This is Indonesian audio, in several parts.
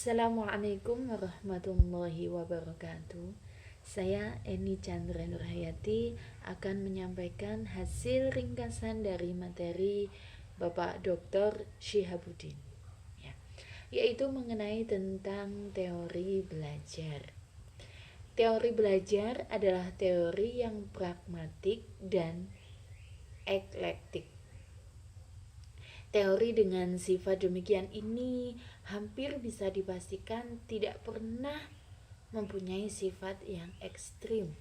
Assalamualaikum warahmatullahi wabarakatuh. Saya Eni Chandra Nurhayati akan menyampaikan hasil ringkasan dari materi Bapak Dr. Syihabuddin, ya, yaitu mengenai tentang teori belajar. Teori belajar adalah teori yang pragmatik dan eklektik. Teori dengan sifat demikian ini hampir bisa dipastikan tidak pernah mempunyai sifat yang ekstrim.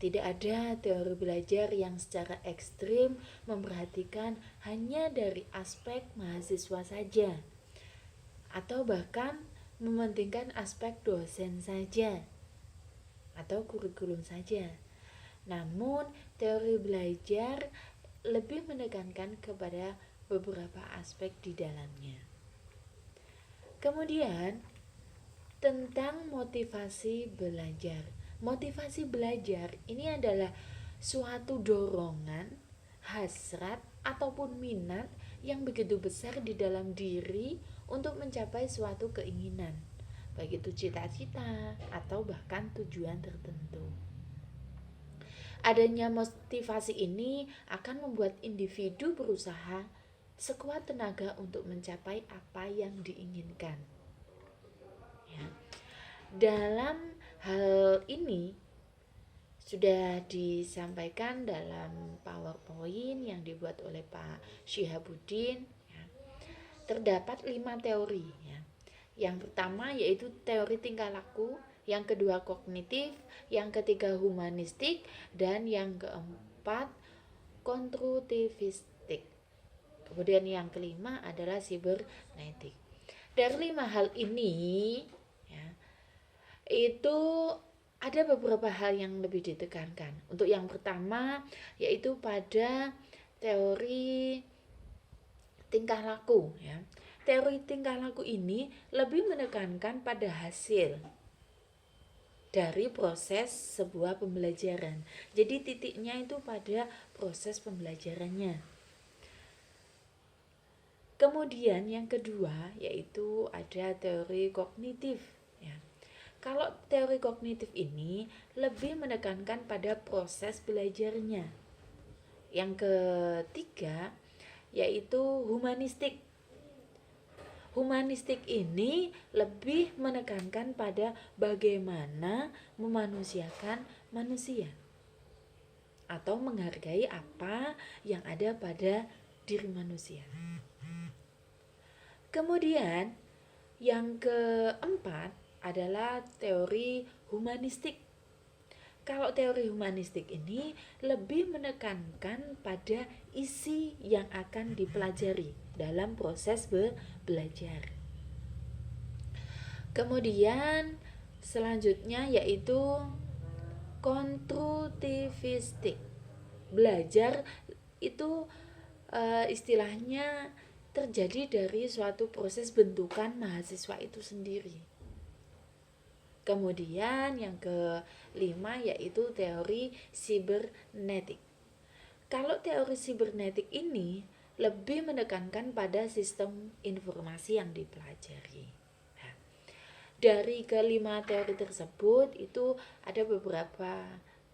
Tidak ada teori belajar yang secara ekstrim memperhatikan hanya dari aspek mahasiswa saja, atau bahkan mementingkan aspek dosen saja, atau kurikulum saja. Namun, teori belajar lebih menekankan kepada beberapa aspek di dalamnya. Kemudian, tentang motivasi belajar. Motivasi belajar ini adalah suatu dorongan, hasrat, ataupun minat yang begitu besar di dalam diri untuk mencapai suatu keinginan, baik itu cita-cita atau bahkan tujuan tertentu. Adanya motivasi ini akan membuat individu berusaha sekuat tenaga untuk mencapai apa yang diinginkan. Ya. Dalam hal ini sudah disampaikan dalam PowerPoint yang dibuat oleh Pak Syihabuddin. Ya. Terdapat 5 teori. Ya. Yang pertama yaitu teori tingkah laku, yang kedua kognitif, yang ketiga humanistik, dan yang keempat konstruktivistik. Kemudian yang kelima adalah sibernetik. Dari 5 hal ini, ya, itu ada beberapa hal yang lebih ditekankan. Untuk yang pertama yaitu pada teori tingkah laku, ya. Teori tingkah laku ini lebih menekankan pada hasil dari proses sebuah pembelajaran. Jadi titiknya itu pada proses pembelajarannya. Kemudian yang kedua yaitu ada teori kognitif, ya. Kalau teori kognitif ini lebih menekankan pada proses belajarnya. Yang ketiga yaitu humanistik. Humanistik ini lebih menekankan pada bagaimana memanusiakan manusia atau menghargai apa yang ada pada diri manusia. Kemudian yang keempat adalah teori humanistik. Kalau teori humanistik ini lebih menekankan pada isi yang akan dipelajari dalam proses belajar. Kemudian selanjutnya yaitu konstruktivistik. Belajar itu istilahnya terjadi dari suatu proses bentukan mahasiswa itu sendiri. Kemudian yang kelima yaitu teori sibernetik. Kalau teori sibernetik ini lebih menekankan pada sistem informasi yang dipelajari. Nah, dari kelima teori tersebut itu ada beberapa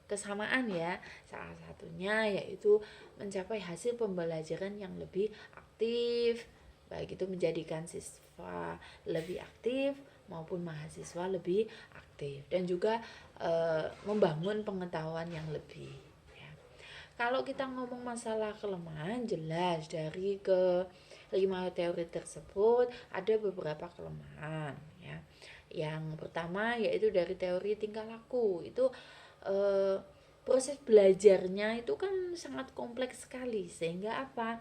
kesamaan, ya. Salah satunya yaitu mencapai hasil pembelajaran yang lebih aktif, baik itu menjadikan siswa lebih aktif maupun mahasiswa lebih aktif, dan juga membangun pengetahuan yang lebih, ya. Kalau kita ngomong masalah kelemahan, jelas dari kelima teori tersebut ada beberapa kelemahan, ya. Yang pertama yaitu dari teori tingkah laku. Itu proses belajarnya itu kan sangat kompleks sekali, sehingga apa?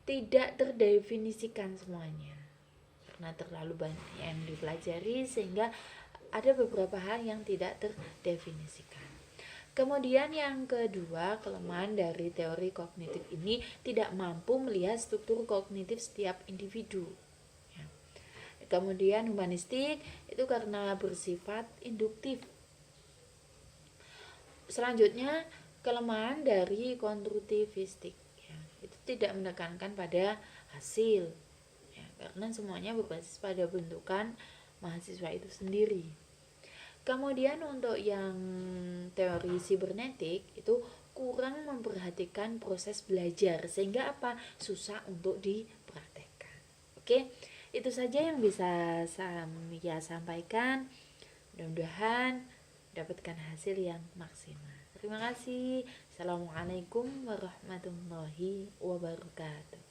Tidak terdefinisikan semuanya karena terlalu banyak yang dipelajari, sehingga ada beberapa hal yang tidak terdefinisikan. Kemudian yang kedua, kelemahan dari teori kognitif ini tidak mampu melihat struktur kognitif setiap individu, ya. Kemudian humanistik itu karena bersifat induktif. Selanjutnya kelemahan dari konstruktivistik, ya, itu tidak menekankan pada hasil, ya. karena semuanya berbasis pada bentukan mahasiswa itu sendiri. Kemudian untuk yang teori sibernetik itu kurang memperhatikan proses belajar, sehingga apa? Susah untuk dipraktekkan. Oke, itu saja yang bisa saya sampaikan. Mudah-mudahan dapatkan hasil yang maksimal. Terima kasih. Assalamualaikum warahmatullahi wabarakatuh.